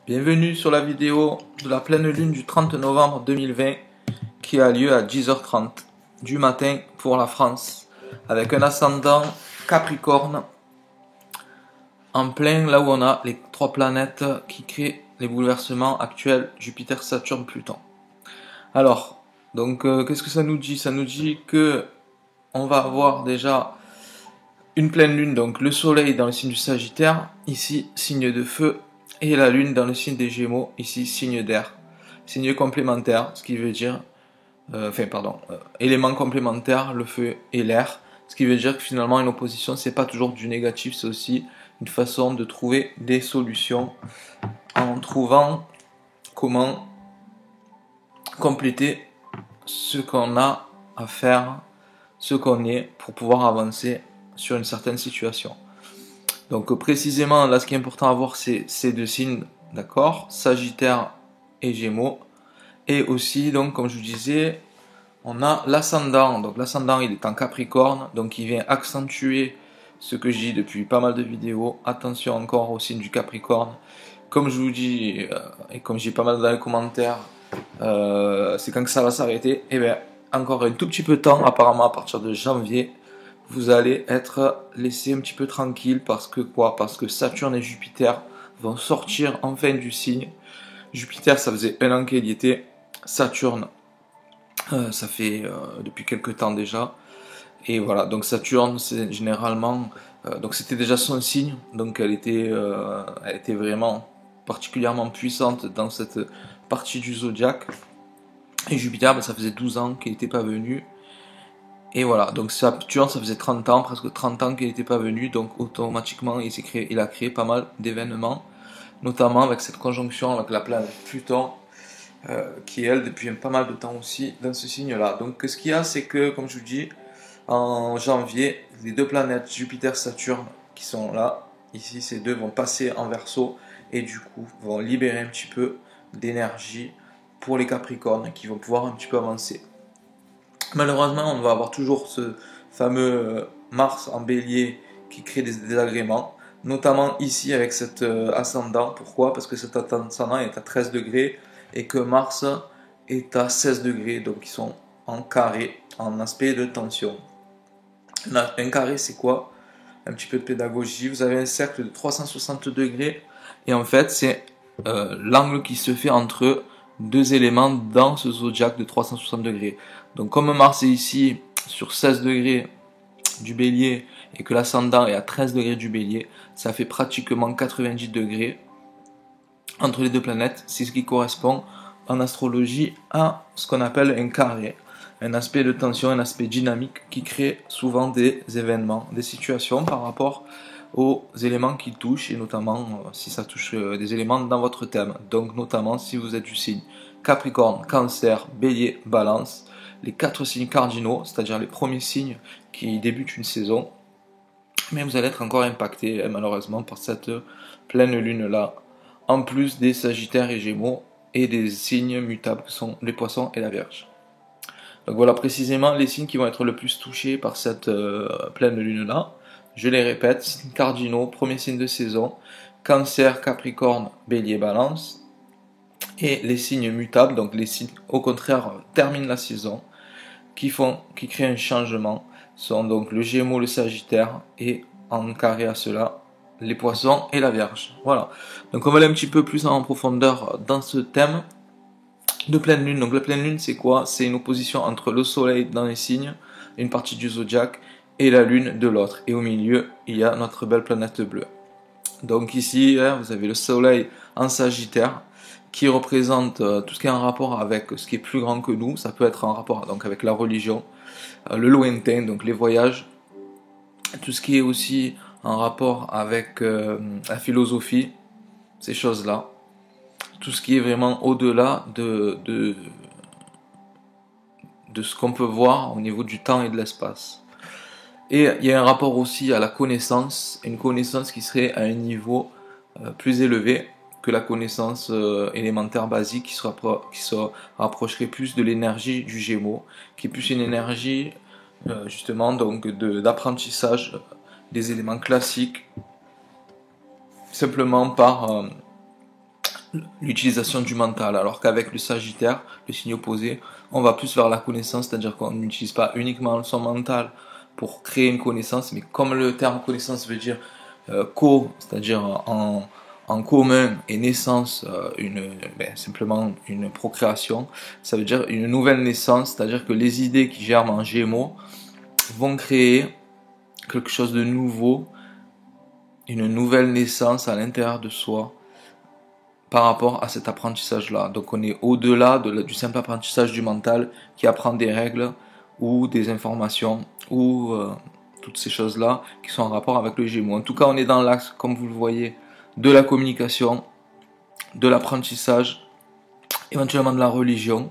Bienvenue sur la vidéo de la pleine lune du 30 novembre 2020 qui a lieu à 10h30 du matin pour la France avec un ascendant Capricorne en plein là où on a les trois planètes qui créent les bouleversements actuels Jupiter, Saturne, Pluton. Alors, donc qu'est-ce que ça nous dit? Ça nous dit que on va avoir déjà une pleine lune, donc le soleil dans le signe du Sagittaire, ici signe de feu, et la lune dans le signe des Gémeaux, ici signe d'air, signe complémentaire, ce qui veut dire, élément complémentaire, le feu et l'air, ce qui veut dire que finalement une opposition c'est pas toujours du négatif, c'est aussi une façon de trouver des solutions en trouvant comment compléter ce qu'on a à faire, ce qu'on est pour pouvoir avancer sur une certaine situation. Donc précisément là ce qui est important à voir c'est ces deux signes, d'accord, Sagittaire et Gémeaux. Et aussi donc comme je vous disais, on a l'ascendant. Donc l'ascendant il est en Capricorne, donc il vient accentuer ce que je dis depuis pas mal de vidéos. Attention encore au signe du Capricorne. Comme je vous dis, et comme j'ai pas mal dans les commentaires, c'est quand que ça va s'arrêter. Et bien encore un tout petit peu de temps, apparemment à partir de janvier, vous allez être laissé un petit peu tranquille parce que quoi? Parce que Saturne et Jupiter vont sortir enfin du signe. Jupiter, ça faisait un an qu'il y était. Saturne, ça fait depuis quelques temps déjà. Et voilà, donc Saturne, c'est généralement, donc c'était déjà son signe, donc elle était vraiment particulièrement puissante dans cette partie du zodiaque. Et Jupiter, ben, ça faisait 12 ans qu'il n'était pas venu. Et voilà, donc Saturne, ça faisait 30 ans, presque 30 ans qu'il n'était pas venu, donc automatiquement il a créé pas mal d'événements, notamment avec cette conjonction avec la planète Pluton, qui est elle depuis pas mal de temps aussi dans ce signe-là. Donc ce qu'il y a, c'est que, comme je vous dis, en janvier, les deux planètes Jupiter, Saturne, qui sont là, ici, ces deux vont passer en Verseau, et du coup vont libérer un petit peu d'énergie pour les Capricornes, qui vont pouvoir un petit peu avancer. Malheureusement, on va avoir toujours ce fameux Mars en bélier qui crée des désagréments, notamment ici avec cet ascendant. Pourquoi? Parce que cet ascendant est à 13 degrés et que Mars est à 16 degrés, donc ils sont en carré, en aspect de tension. Un carré, c'est quoi? Un petit peu de pédagogie. Vous avez un cercle de 360 degrés et en fait, c'est l'angle qui se fait entre deux éléments dans ce zodiaque de 360 degrés. Donc comme Mars est ici sur 16 degrés du bélier et que l'ascendant est à 13 degrés du bélier, ça fait pratiquement 90 degrés entre les deux planètes. C'est ce qui correspond en astrologie à ce qu'on appelle un carré, un aspect de tension, un aspect dynamique qui crée souvent des événements, des situations par rapport aux éléments qui touchent, et notamment si ça touche des éléments dans votre thème. Donc notamment si vous êtes du signe Capricorne, Cancer, Bélier, Balance, les 4 signes cardinaux, c'est-à-dire les premiers signes qui débutent une saison, mais vous allez être encore impacté malheureusement par cette pleine lune là, en plus des Sagittaires et Gémeaux et des signes mutables que sont les Poissons et la Vierge. Donc voilà précisément les signes qui vont être le plus touchés par cette pleine lune là. Je les répète, signes cardinaux, premier signe de saison, Cancer, Capricorne, Bélier, Balance, et les signes mutables, donc les signes au contraire terminent la saison, qui créent un changement, sont donc le Gémeaux, le Sagittaire, et en carré à cela, les Poissons et la Vierge. Voilà. Donc on va aller un petit peu plus en profondeur dans ce thème de pleine lune. Donc la pleine lune, c'est quoi? C'est une opposition entre le soleil dans les signes, une partie du zodiaque, et la lune de l'autre. Et au milieu, il y a notre belle planète bleue. Donc ici, vous avez le soleil en Sagittaire, qui représente tout ce qui est en rapport avec ce qui est plus grand que nous. Ça peut être en rapport donc avec la religion, le lointain, donc les voyages, tout ce qui est aussi en rapport avec la philosophie, ces choses-là, tout ce qui est vraiment au-delà de ce qu'on peut voir au niveau du temps et de l'espace. Et il y a un rapport aussi à la connaissance, une connaissance qui serait à un niveau plus élevé que la connaissance élémentaire basique qui se rapprocherait plus de l'énergie du Gémeaux, qui est plus une énergie justement donc d'apprentissage des éléments classiques, simplement par l'utilisation du mental, alors qu'avec le Sagittaire, le signe opposé, on va plus vers la connaissance, c'est-à-dire qu'on n'utilise pas uniquement son mental pour créer une connaissance, mais comme le terme connaissance veut dire c'est-à-dire en commun, et naissance, simplement une procréation, ça veut dire une nouvelle naissance, c'est-à-dire que les idées qui germent en Gémeaux vont créer quelque chose de nouveau, une nouvelle naissance à l'intérieur de soi par rapport à cet apprentissage-là. Donc on est au-delà du simple apprentissage du mental qui apprend des règles ou des informations ou toutes ces choses-là qui sont en rapport avec le Gémeaux. En tout cas, on est dans l'axe, comme vous le voyez, de la communication, de l'apprentissage, éventuellement de la religion.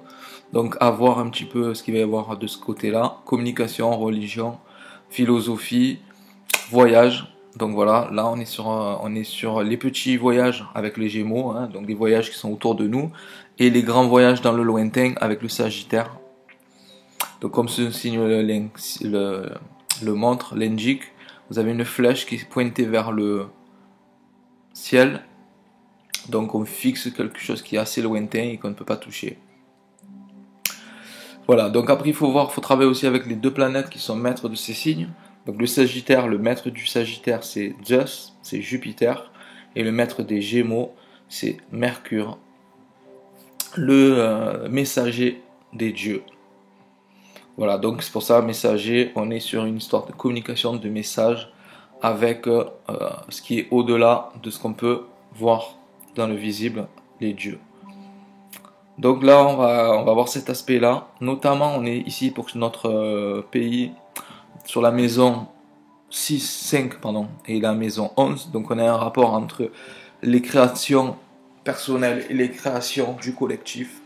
Donc à voir un petit peu ce qu'il va y avoir de ce côté-là. Communication, religion, philosophie, voyage. Donc voilà, là on est sur les petits voyages avec les Gémeaux, hein, donc des voyages qui sont autour de nous, et les grands voyages dans le lointain avec le Sagittaire. Donc comme ce signe le montre, l'indique, vous avez une flèche qui est pointée vers le ciel. Donc on fixe quelque chose qui est assez lointain et qu'on ne peut pas toucher. Voilà, donc après il faut travailler aussi avec les deux planètes qui sont maîtres de ces signes. Donc le Sagittaire, le maître du Sagittaire, c'est Zeus, c'est Jupiter. Et le maître des Gémeaux, c'est Mercure, le messager des dieux. Voilà, donc c'est pour ça, messager, on est sur une histoire de communication, de message, avec ce qui est au-delà de ce qu'on peut voir dans le visible, les dieux. Donc là, on va voir cet aspect-là. Notamment, on est ici pour notre pays sur la maison 5 pardon, et la maison 11. Donc on a un rapport entre les créations personnelles et les créations du collectif.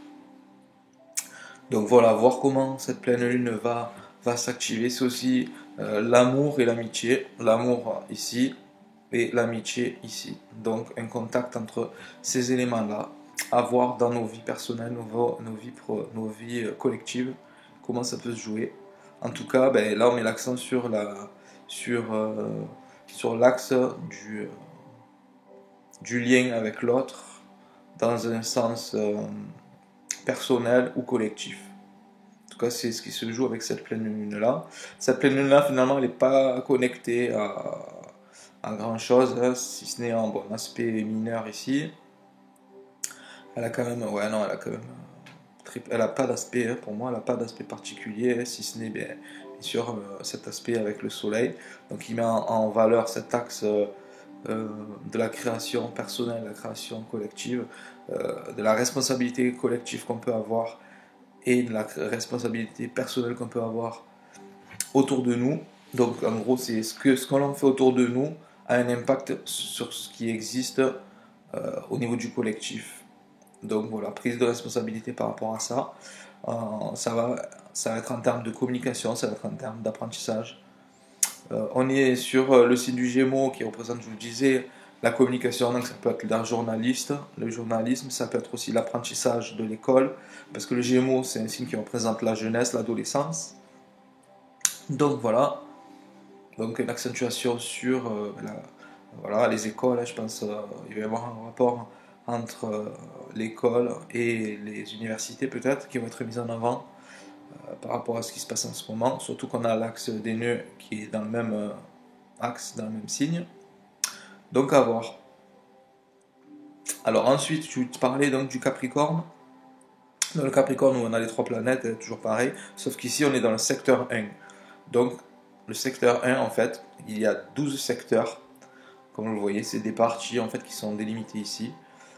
Donc voilà, voir comment cette pleine lune va s'activer. C'est aussi l'amour et l'amitié. L'amour ici et l'amitié ici. Donc un contact entre ces éléments-là à voir dans nos vies personnelles, nos vies collectives, comment ça peut se jouer. En tout cas, là on met l'accent sur l'axe du lien avec l'autre dans un sens personnel ou collectif. En tout cas, c'est ce qui se joue avec cette pleine lune-là. Cette pleine lune-là, finalement, elle n'est pas connectée à grand-chose, hein, si ce n'est un bon aspect mineur ici. Elle a quand même, elle a pas d'aspect, hein, pour moi, elle n'a pas d'aspect particulier, hein, si ce n'est bien sûr cet aspect avec le soleil. Donc il met en valeur cet axe de la création personnelle, de la création collective, de la responsabilité collective qu'on peut avoir et de la responsabilité personnelle qu'on peut avoir autour de nous. Donc en gros, c'est ce qu'on fait autour de nous a un impact sur ce qui existe au niveau du collectif. Donc voilà, prise de responsabilité par rapport à ça. Ça va être en termes de communication, ça va être en termes d'apprentissage. On est sur le signe du Gémeaux qui représente, je vous le disais, la communication, donc ça peut être le journalisme, ça peut être aussi l'apprentissage de l'école, parce que le Gémeaux, c'est un signe qui représente la jeunesse, l'adolescence. Donc voilà, donc une accentuation sur les écoles, hein, je pense il va y avoir un rapport entre l'école et les universités peut-être qui vont être mises en avant par rapport à ce qui se passe en ce moment, surtout qu'on a l'axe des nœuds qui est dans le même axe, dans le même signe. Donc à voir. Alors ensuite, je vais te parler donc du Capricorne. Dans le Capricorne, où on a les trois planètes, toujours pareil, sauf qu'ici on est dans le secteur 1. Donc le secteur 1, en fait, il y a 12 secteurs. Comme vous le voyez, c'est des parties en fait qui sont délimitées ici,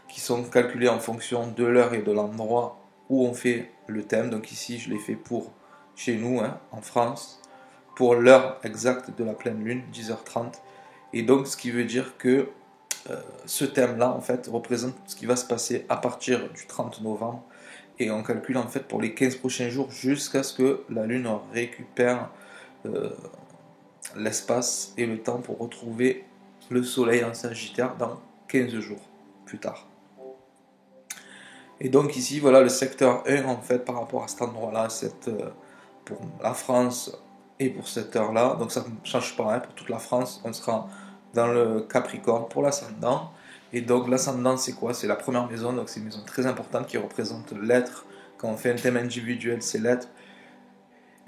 qui sont calculées en fonction de l'heure et de l'endroit où on fait le thème. Donc ici, je l'ai fait pour chez nous, hein, en France, pour l'heure exacte de la pleine lune, 10h30. Et donc, ce qui veut dire que ce thème-là, en fait, représente ce qui va se passer à partir du 30 novembre. Et on calcule, en fait, pour les 15 prochains jours, jusqu'à ce que la lune récupère l'espace et le temps pour retrouver le soleil en Sagittaire dans 15 jours plus tard. Et donc ici, voilà le secteur 1, en fait, par rapport à cet endroit-là, pour la France et pour cette heure-là. Donc ça ne change pas, hein, pour toute la France, on sera dans le Capricorne pour l'ascendant. Et donc l'ascendant c'est quoi? C'est la première maison, donc c'est une maison très importante qui représente l'être. Quand on fait un thème individuel, c'est l'être.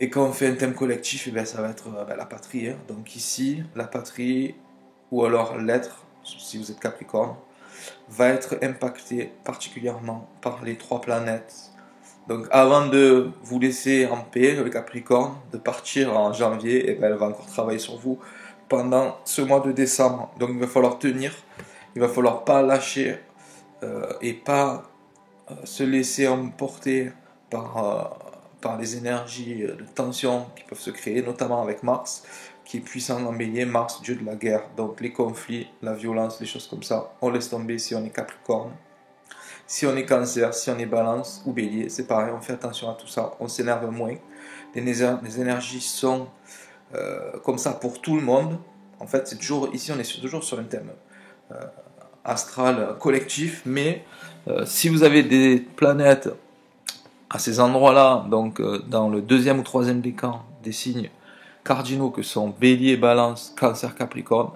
Et quand on fait un thème collectif, eh bien, ça va être la patrie, hein. Donc ici, la patrie, ou alors l'être, si vous êtes Capricorne, va être impacté particulièrement par les 3 planètes. Donc avant de vous laisser en paix, le Capricorne, de partir en janvier, eh bien, elle va encore travailler sur vous pendant ce mois de décembre. Donc il va falloir tenir, il va falloir pas lâcher et pas se laisser emporter par les énergies de tension qui peuvent se créer, notamment avec Mars, qui est puissant en bélier, Mars, dieu de la guerre. Donc les conflits, la violence, les choses comme ça, on laisse tomber si on est Capricorne. Si on est Cancer, si on est Balance ou Bélier, c'est pareil, on fait attention à tout ça, on s'énerve moins. Les énergies sont comme ça pour tout le monde. En fait, c'est toujours ici, on est toujours sur un thème astral collectif, mais si vous avez des planètes à ces endroits-là, donc dans le deuxième ou troisième décan des signes cardinaux que sont Bélier, Balance, Cancer, Capricorne,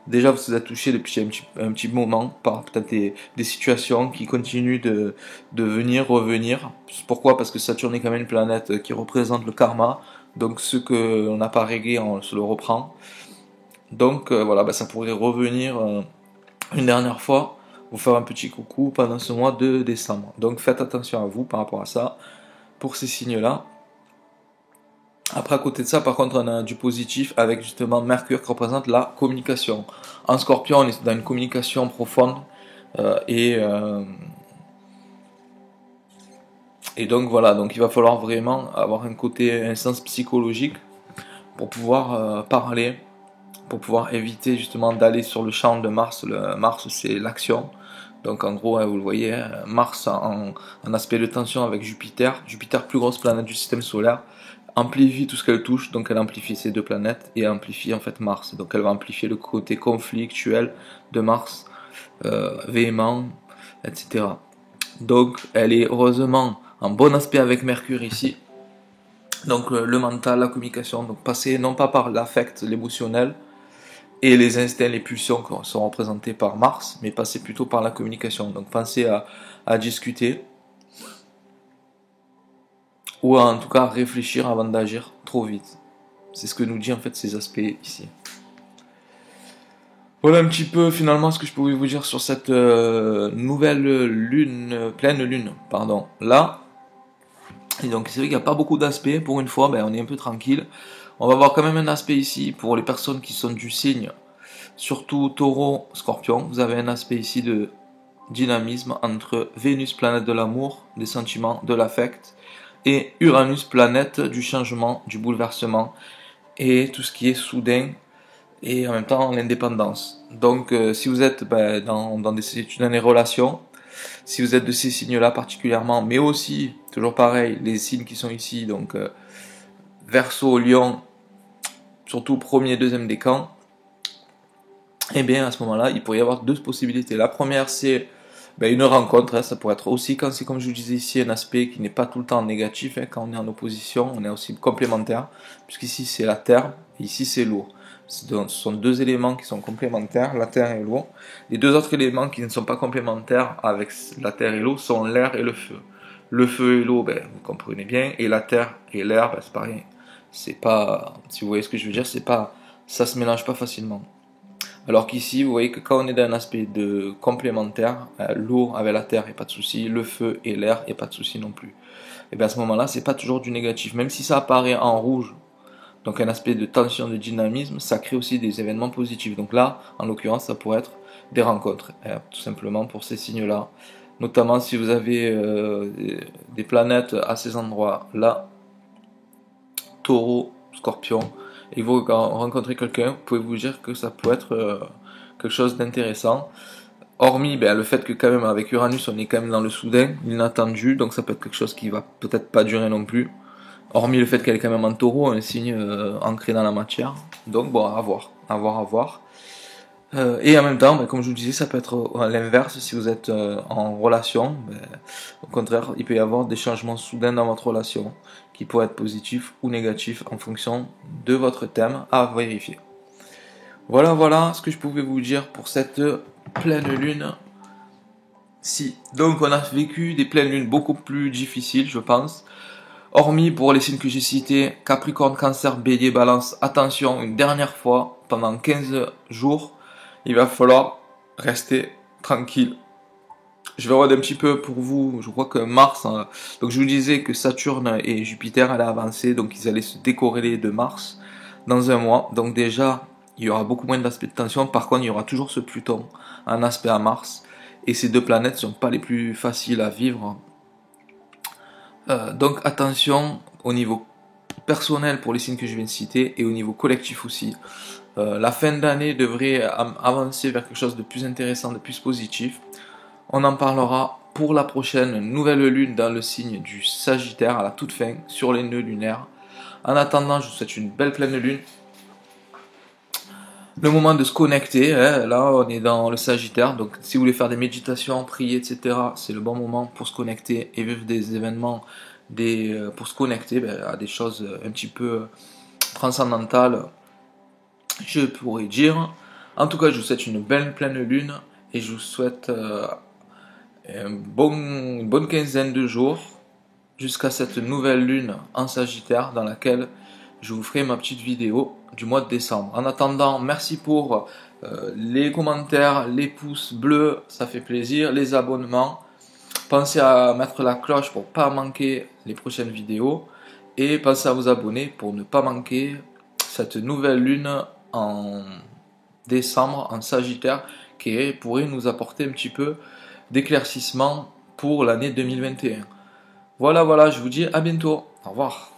déjà vous êtes touché depuis un petit moment par peut-être des situations qui continuent de venir, revenir. Pourquoi? Parce que Saturne est quand même une planète qui représente le karma, donc ce que on n'a pas réglé, on se le reprend. Donc voilà, ça pourrait revenir une dernière fois, vous faire un petit coucou pendant ce mois de décembre. Donc faites attention à vous par rapport à ça, pour ces signes-là. Après, à côté de ça, par contre, on a du positif avec justement Mercure qui représente la communication. En Scorpion, on est dans une communication profonde et donc voilà, donc il va falloir vraiment avoir un sens psychologique pour pouvoir parler, pour pouvoir éviter justement d'aller sur le champ de Mars. Mars, c'est l'action. Donc en gros, vous le voyez, Mars en aspect de tension avec Jupiter. Jupiter, plus grosse planète du système solaire, amplifie tout ce qu'elle touche. Donc elle amplifie ces 2 planètes et amplifie en fait Mars. Donc elle va amplifier le côté conflictuel de Mars, véhément, etc. Donc elle est heureusement en bon aspect avec Mercure ici. Donc le mental, la communication, donc passer non pas par l'affect, l'émotionnel, et les instincts, les pulsions sont représentés par Mars, mais passer plutôt par la communication. Donc pensez à discuter, ou en tout cas à réfléchir avant d'agir trop vite. C'est ce que nous dit en fait ces aspects ici. Voilà un petit peu finalement ce que je pouvais vous dire sur cette nouvelle lune, pleine lune, pardon, là. Et donc c'est vrai qu'il n'y a pas beaucoup d'aspects, pour une fois, on est un peu tranquille. On va voir quand même un aspect ici pour les personnes qui sont du signe, surtout Taureau, Scorpion. Vous avez un aspect ici de dynamisme entre Vénus, planète de l'amour, des sentiments, de l'affect, et Uranus, planète du changement, du bouleversement, et tout ce qui est soudain, et en même temps l'indépendance. Donc si vous êtes dans des relations, si vous êtes de ces signes-là particulièrement, mais aussi, toujours pareil, les signes qui sont ici, donc Verseau, Lion, surtout premier et deuxième décan, et bien à ce moment-là, il pourrait y avoir 2 possibilités. La première, c'est une rencontre, hein, ça pourrait être aussi, quand c'est comme je vous disais ici, un aspect qui n'est pas tout le temps négatif, hein, quand on est en opposition, on est aussi complémentaire, puisqu'ici c'est la terre, et ici c'est l'eau. Ce sont 2 éléments qui sont complémentaires, la terre et l'eau. Les 2 autres éléments qui ne sont pas complémentaires avec la terre et l'eau sont l'air et le feu. Le feu et l'eau, vous comprenez bien, et la terre et l'air, c'est pareil. C'est pas, si vous voyez ce que je veux dire, c'est pas, ça se mélange pas facilement. Alors qu'ici, vous voyez que quand on est dans un aspect de complémentaire, l'eau avec la terre, il n'y a pas de souci, le feu et l'air, il n'y a pas de souci non plus. Et bien à ce moment-là, c'est pas toujours du négatif. Même si ça apparaît en rouge, donc un aspect de tension, de dynamisme, ça crée aussi des événements positifs. Donc là, en l'occurrence, ça pourrait être des rencontres, tout simplement pour ces signes-là. Notamment si vous avez des planètes à ces endroits-là, Taureau, Scorpion, et vous rencontrez quelqu'un, vous pouvez vous dire que ça peut être quelque chose d'intéressant. Hormis le fait que quand même avec Uranus on est quand même dans le soudain, l'inattendu, donc ça peut être quelque chose qui va peut-être pas durer non plus. Hormis le fait qu'elle est quand même en taureau, un signe ancré dans la matière. Donc bon, à voir, à voir, à voir. Et en même temps, comme je vous disais, ça peut être à l'inverse, si vous êtes en relation, au contraire, il peut y avoir des changements soudains dans votre relation, qui pourraient être positifs ou négatifs en fonction de votre thème à vérifier. Voilà ce que je pouvais vous dire pour cette pleine lune. Si. Donc on a vécu des pleines lunes beaucoup plus difficiles, je pense. Hormis pour les signes que j'ai cités, Capricorne, Cancer, Bélier, Balance, attention, une dernière fois, pendant 15 jours, il va falloir rester tranquille. Je vais regarder un petit peu pour vous, je crois que Mars, hein, donc je vous disais que Saturne et Jupiter allaient avancer, donc ils allaient se décorréler de Mars dans un mois. Donc déjà, il y aura beaucoup moins d'aspects de tension, par contre il y aura toujours ce Pluton, un aspect à Mars, et ces deux planètes ne sont pas les plus faciles à vivre. Donc attention au niveau personnel pour les signes que je viens de citer, et au niveau collectif aussi. La fin d'année devrait avancer vers quelque chose de plus intéressant, de plus positif. On en parlera pour la prochaine nouvelle lune dans le signe du Sagittaire à la toute fin sur les nœuds lunaires. En attendant, je vous souhaite une belle pleine lune. Le moment de se connecter, hein, là on est dans le Sagittaire, donc si vous voulez faire des méditations, prier, etc., c'est le bon moment pour se connecter et vivre des événements, pour se connecter à des choses un petit peu transcendantales, je pourrais dire. En tout cas, je vous souhaite une belle pleine lune et je vous souhaite une bonne quinzaine de jours jusqu'à cette nouvelle lune en Sagittaire dans laquelle je vous ferai ma petite vidéo du mois de décembre. En attendant, merci pour les commentaires, les pouces bleus, ça fait plaisir, les abonnements. Pensez à mettre la cloche pour ne pas manquer les prochaines vidéos et pensez à vous abonner pour ne pas manquer cette nouvelle lune en décembre en Sagittaire qui pourrait nous apporter un petit peu d'éclaircissement pour l'année 2021. Voilà, je vous dis à bientôt. Au revoir.